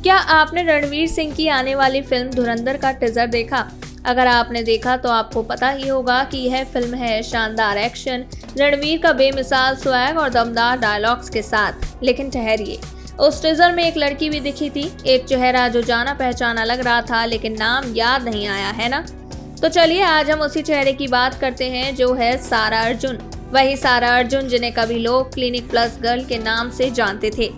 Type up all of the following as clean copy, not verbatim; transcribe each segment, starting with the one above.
क्या आपने रणवीर सिंह की आने वाली फिल्म धुरंधर का टीजर देखा? अगर आपने देखा तो आपको पता ही होगा कि यह फिल्म है शानदार एक्शन, रणवीर का बेमिसाल स्वैग और दमदार डायलॉग्स के साथ। लेकिन ठहरिए, उस टीजर में एक लड़की भी दिखी थी, एक चेहरा जो जाना पहचाना लग रहा था, लेकिन नाम याद नहीं आया, है ना? तो चलिए आज हम उसी चेहरे की बात करते हैं जो है सारा अर्जुन। वही सारा अर्जुन जिन्हें कभी लोग क्लिनिक प्लस गर्ल के नाम से जानते थे।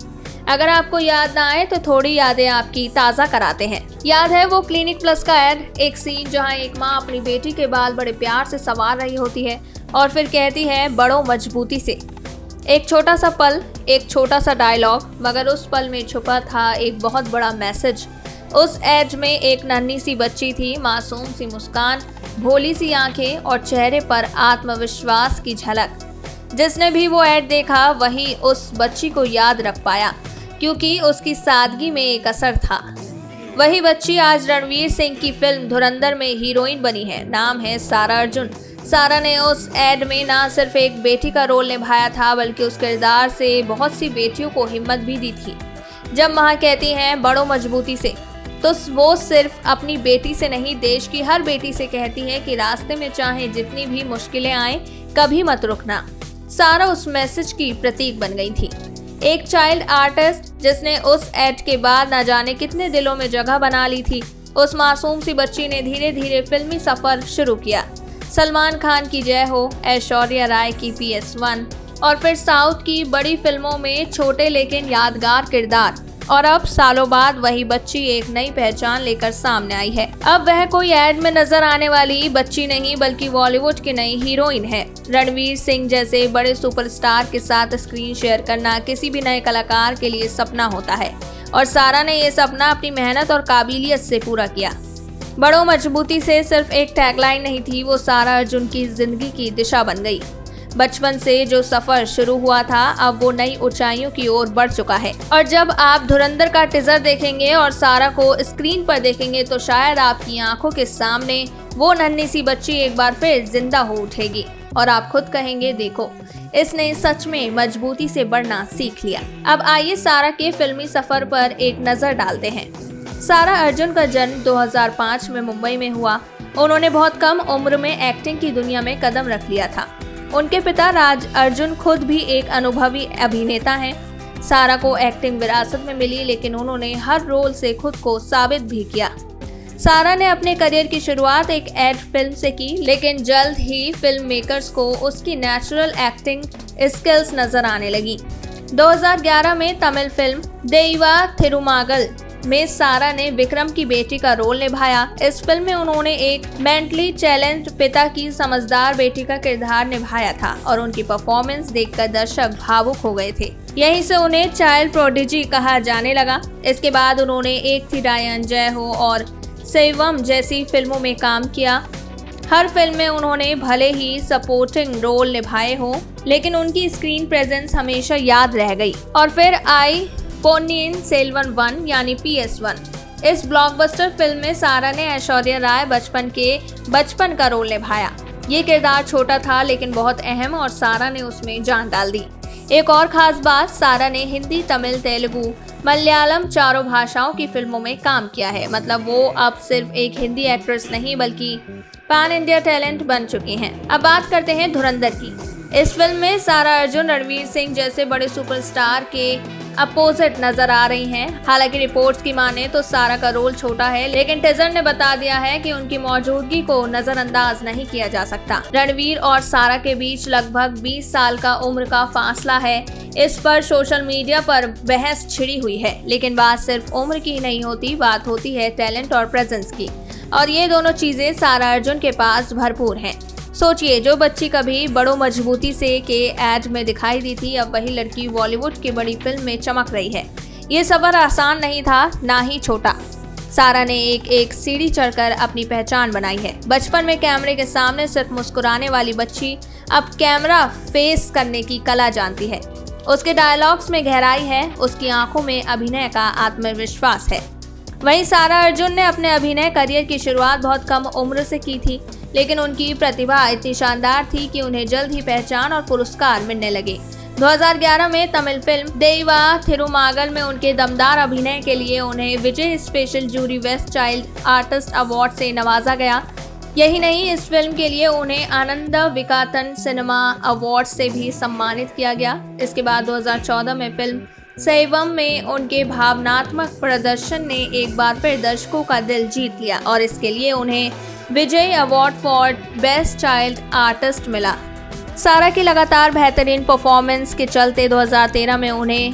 अगर आपको याद ना आए तो थोड़ी यादें आपकी ताज़ा कराते हैं। याद है वो क्लिनिक प्लस का ऐड, एक सीन जहां एक माँ अपनी बेटी के बाल बड़े प्यार से संवार रही होती है और फिर कहती है बड़ों मजबूती से। एक छोटा सा पल, एक छोटा सा डायलॉग, मगर उस पल में छुपा था एक बहुत बड़ा मैसेज। उस ऐड में एक नन्ही सी बच्ची थी, मासूम सी मुस्कान, भोली सी आंखें और चेहरे पर आत्मविश्वास की झलक। जिसने भी वो ऐड देखा वही उस बच्ची को याद रख पाया, क्योंकि उसकी सादगी में एक असर था। वही बच्ची आज रणवीर सिंह की फिल्म धुरंधर में हीरोइन बनी है। नाम है सारा अर्जुन। सारा ने उस एड में ना सिर्फ एक बेटी का रोल निभाया था, बल्कि उस किरदार से बहुत सी बेटियों को हिम्मत भी दी थी। जब माँ कहती हैं बड़ों मजबूती से, तो वो सिर्फ अपनी बेटी से नहीं, देश की हर बेटी से कहती है कि रास्ते में चाहे जितनी भी मुश्किलें आए, कभी मत रुकना। सारा उस मैसेज की प्रतीक बन गई थी। एक चाइल्ड आर्टिस्ट जिसने उस एड के बाद न जाने कितने दिलों में जगह बना ली थी। उस मासूम सी बच्ची ने धीरे धीरे फिल्मी सफर शुरू किया। सलमान खान की जय हो, ऐश्वर्या राय की PS1 और फिर साउथ की बड़ी फिल्मों में छोटे लेकिन यादगार किरदार। और अब सालों बाद वही बच्ची एक नई पहचान लेकर सामने आई है। अब वह कोई ऐड में नजर आने वाली बच्ची नहीं, बल्कि बॉलीवुड की नई हीरोइन है। रणवीर सिंह जैसे बड़े सुपरस्टार के साथ स्क्रीन शेयर करना किसी भी नए कलाकार के लिए सपना होता है, और सारा ने ये सपना अपनी मेहनत और काबिलियत से पूरा किया। बड़ों मजबूती से सिर्फ एक टैगलाइन नहीं थी, वो सारा अर्जुन की जिंदगी की दिशा बन गई। बचपन से जो सफर शुरू हुआ था, अब वो नई ऊंचाइयों की ओर बढ़ चुका है। और जब आप धुरंधर का टीजर देखेंगे और सारा को स्क्रीन पर देखेंगे, तो शायद आपकी आंखों के सामने वो नन्ही सी बच्ची एक बार फिर जिंदा हो उठेगी और आप खुद कहेंगे देखो, इसने सच में मजबूती से बढ़ना सीख लिया। अब आइए सारा के फिल्मी सफर पर एक नजर डालते हैं। सारा अर्जुन का जन्म 2005 में मुंबई में हुआ। उन्होंने बहुत कम उम्र में एक्टिंग की दुनिया में कदम रख लिया था। उनके पिता राज अर्जुन खुद भी एक अनुभवी अभिनेता हैं। सारा को एक्टिंग विरासत में मिली, लेकिन उन्होंने हर रोल से खुद को साबित भी किया। सारा ने अपने करियर की शुरुआत एक एड फिल्म से की, लेकिन जल्द ही फिल्म मेकर्स को उसकी नेचुरल एक्टिंग स्किल्स नजर आने लगी। 2011 में तमिल फिल्म देइवा थिरुमागल में सारा ने विक्रम की बेटी का रोल निभाया। इस फिल्म में उन्होंने एक मेंटली चैलेंज्ड पिता की समझदार बेटी का किरदार निभाया था और उनकी परफॉर्मेंस देखकर दर्शक भावुक हो गए थे। यहीं से उन्हें चाइल्ड प्रोडिजी कहा जाने लगा। इसके बाद उन्होंने एक थी डायन, जय हो और सेवम जैसी फिल्मों में काम किया। हर फिल्म में उन्होंने भले ही सपोर्टिंग रोल निभाए हो, लेकिन उनकी स्क्रीन प्रेजेंस हमेशा याद रह गई। और फिर आई पोन्नियिन सेल्वन 1 यानी PS1। इस ब्लॉकबस्टर फिल्म में सारा ने ऐश्वर्या राय बचपन का रोल निभाया। ये किरदार छोटा था लेकिन बहुत अहम, और सारा ने उसमें जान डाल दी। एक और खास बात, सारा ने हिंदी, तमिल, तेलुगु, मलयालम चारों भाषाओं की फिल्मों में काम किया है। मतलब वो अब सिर्फ एक हिंदी एक्ट्रेस नहीं, बल्कि पैन इंडिया टैलेंट बन चुकी हैं। अब बात करते हैं धुरंधर की। इस फिल्म में सारा अर्जुन रणवीर सिंह जैसे बड़े सुपरस्टार के अपोजिट नजर आ रही हैं। हालांकि रिपोर्ट्स की माने तो सारा का रोल छोटा है, लेकिन टीजर ने बता दिया है कि उनकी मौजूदगी को नजरअंदाज नहीं किया जा सकता। रणवीर और सारा के बीच लगभग 20 साल का उम्र का फासला है। इस पर सोशल मीडिया पर बहस छिड़ी हुई है, लेकिन बात सिर्फ उम्र की नहीं होती, बात होती है टैलेंट और प्रेजेंस की, और ये दोनों चीजें सारा अर्जुन के पास भरपूर हैं। सोचिए, जो बच्ची कभी बड़ों मजबूती से के ऐड में दिखाई दी थी, अब वही लड़की बॉलीवुड की बड़ी फिल्म में चमक रही है। ये सफर आसान नहीं था, ना ही छोटा। सारा ने एक सीढ़ी चढ़कर अपनी पहचान बनाई है। बचपन में कैमरे के सामने सिर्फ मुस्कुराने वाली बच्ची अब कैमरा फेस करने की कला जानती है। उसके डायलॉग्स में गहराई है, उसकी आंखों में अभिनय का आत्मविश्वास है। वहीं सारा अर्जुन ने अपने अभिनय करियर की शुरुआत बहुत कम उम्र से की थी, लेकिन उनकी प्रतिभा इतनी शानदार थी कि उन्हें जल्द ही पहचान और पुरस्कार मिलने लगे। 2011 में तमिल फिल्म देवा थिरुमागल में उनके दमदार अभिनय के लिए उन्हें Vijay special jury best child artist award से नवाजा गया। यही नहीं, इस फिल्म के लिए उन्हें आनंद विकातन सिनेमा अवार्ड से भी सम्मानित किया गया। इसके बाद 2014 में फिल्म सैवम में उनके भावनात्मक प्रदर्शन ने एक बार फिर दर्शकों का दिल जीत लिया और इसके लिए उन्हें Vijay award for best child artist मिला। सारा की लगातार बेहतरीन परफॉर्मेंस के चलते 2013 में उन्हें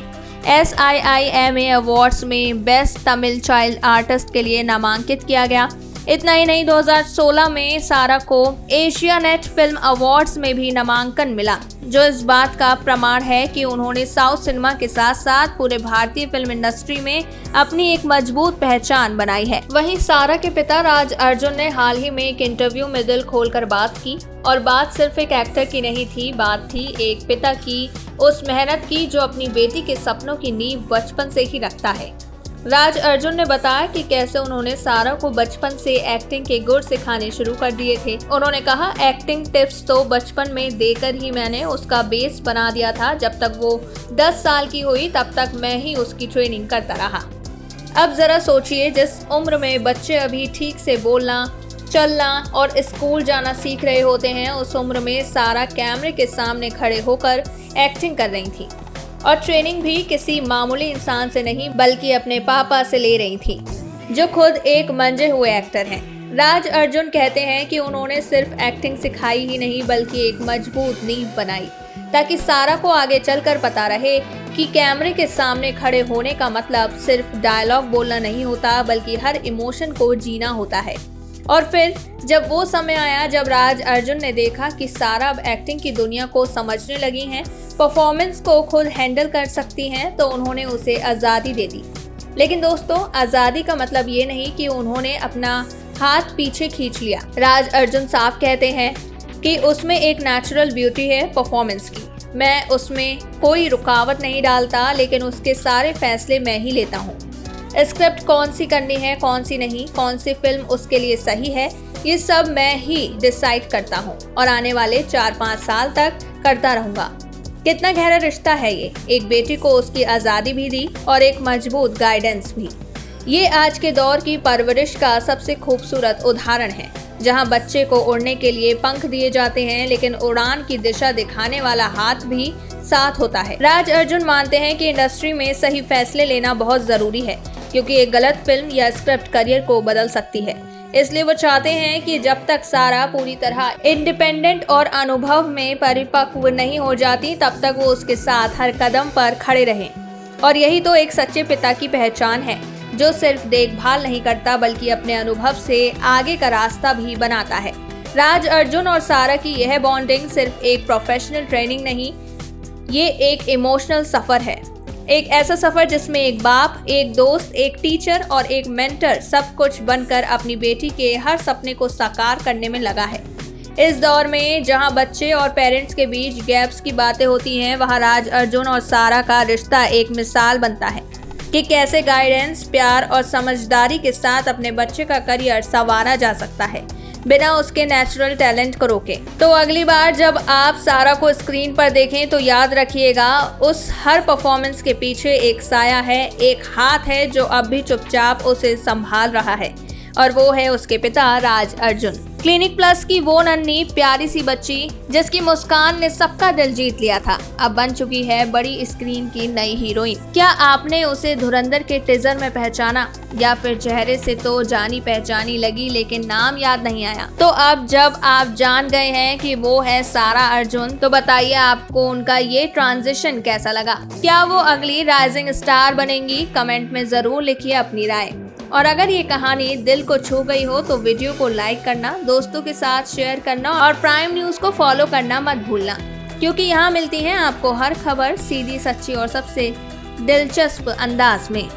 SIIMA अवार्ड्स में बेस्ट तमिल चाइल्ड आर्टिस्ट के लिए नामांकित किया गया। इतना ही नहीं, 2016 में सारा को एशियानेट फिल्म अवार्ड्स में भी नामांकन मिला, जो इस बात का प्रमाण है कि उन्होंने साउथ सिनेमा के साथ साथ पूरे भारतीय फिल्म इंडस्ट्री में अपनी एक मजबूत पहचान बनाई है। वहीं सारा के पिता राज अर्जुन ने हाल ही में एक इंटरव्यू में दिल खोलकर बात की, और बात सिर्फ एक एक्टर की नहीं थी, बात थी एक पिता की उस मेहनत की जो अपनी बेटी के सपनों की नींव बचपन से ही रखता है। राज अर्जुन ने बताया कि कैसे उन्होंने सारा को बचपन से एक्टिंग के गुर सिखाने शुरू कर दिए थे। उन्होंने कहा, एक्टिंग टिप्स तो बचपन में देकर ही मैंने उसका बेस बना दिया था। जब तक वो 10 साल की हुई तब तक मैं ही उसकी ट्रेनिंग करता रहा। अब जरा सोचिए, जिस उम्र में बच्चे अभी ठीक से बोलना, चलना और स्कूल जाना सीख रहे होते हैं, उस उम्र में सारा कैमरे के सामने खड़े होकर एक्टिंग कर रही थी, और ट्रेनिंग भी किसी मामूली इंसान से नहीं बल्कि अपने पापा से ले रही थी, जो खुद एक मंजे हुए एक्टर हैं। राज अर्जुन कहते हैं कि उन्होंने सिर्फ एक्टिंग सिखाई ही नहीं बल्कि एक मजबूत नींव बनाई, ताकि सारा को आगे चलकर पता रहे कि कैमरे के सामने खड़े होने का मतलब सिर्फ डायलॉग बोलना नहीं होता बल्कि हर इमोशन को जीना होता है। और फिर जब वो समय आया जब राज अर्जुन ने देखा कि सारा अब एक्टिंग की दुनिया को समझने लगी हैं, परफॉर्मेंस को खुद हैंडल कर सकती हैं, तो उन्होंने उसे आज़ादी दे दी। लेकिन दोस्तों, आज़ादी का मतलब ये नहीं कि उन्होंने अपना हाथ पीछे खींच लिया। राज अर्जुन साफ कहते हैं कि उसमें एक नेचुरल ब्यूटी है परफॉर्मेंस की। मैं उसमें कोई रुकावट नहीं डालता, लेकिन उसके सारे फैसले मैं ही लेता हूँ। स्क्रिप्ट कौन सी करनी है, कौन सी नहीं, कौन सी फिल्म उसके लिए सही है, ये सब मैं ही डिसाइड करता हूँ और आने वाले 4-5 साल तक करता रहूँगा। कितना गहरा रिश्ता है ये। एक बेटी को उसकी आज़ादी भी दी और एक मजबूत गाइडेंस भी। ये आज के दौर की परवरिश का सबसे खूबसूरत उदाहरण है, जहाँ बच्चे को उड़ने के लिए पंख दिए जाते हैं लेकिन उड़ान की दिशा दिखाने वाला हाथ भी साथ होता है। राज अर्जुन मानते हैं कि इंडस्ट्री में सही फैसले लेना बहुत जरूरी है, क्योंकि एक गलत फिल्म या स्क्रिप्ट करियर को बदल सकती है। इसलिए वो चाहते हैं कि जब तक सारा पूरी तरह इंडिपेंडेंट और अनुभव में परिपक्व नहीं हो जाती, तब तक वो उसके साथ हर कदम पर खड़े रहें। और यही तो एक सच्चे पिता की पहचान है, जो सिर्फ देखभाल नहीं करता बल्कि अपने अनुभव से आगे का रास्ता भी बनाता है। राज अर्जुन और सारा की यह बॉन्डिंग सिर्फ एक प्रोफेशनल ट्रेनिंग नहीं, ये एक इमोशनल सफर है। एक ऐसा सफर जिसमें एक बाप, एक दोस्त, एक टीचर और एक मेंटर सब कुछ बनकर अपनी बेटी के हर सपने को साकार करने में लगा है। इस दौर में जहां बच्चे और पेरेंट्स के बीच गैप्स की बातें होती हैं, वहां राज अर्जुन और सारा का रिश्ता एक मिसाल बनता है कि कैसे गाइडेंस, प्यार और समझदारी के साथ अपने बच्चे का करियर संवारा जा सकता है, बिना उसके नेचुरल टैलेंट को रोके। तो अगली बार जब आप सारा को स्क्रीन पर देखें तो याद रखिएगा, उस हर परफॉर्मेंस के पीछे एक साया है, एक हाथ है जो अब भी चुपचाप उसे संभाल रहा है, और वो है उसके पिता राज अर्जुन। क्लिनिक प्लस की वो नन्ही प्यारी सी बच्ची जिसकी मुस्कान ने सबका दिल जीत लिया था, अब बन चुकी है बड़ी स्क्रीन की नई हीरोइन। क्या आपने उसे धुरंधर के टीजर में पहचाना, या फिर चेहरे से तो जानी पहचानी लगी लेकिन नाम याद नहीं आया? तो अब जब आप जान गए हैं कि वो है सारा अर्जुन, तो बताइए आपको उनका ये ट्रांजिशन कैसा लगा? क्या वो अगली राइजिंग स्टार बनेंगी? कमेंट में जरूर लिखिए अपनी राय। और अगर ये कहानी दिल को छू गई हो तो वीडियो को लाइक करना, दोस्तों के साथ शेयर करना और प्राइम न्यूज़ को फॉलो करना मत भूलना, क्योंकि यहाँ मिलती है आपको हर खबर सीधी, सच्ची और सबसे दिलचस्प अंदाज में।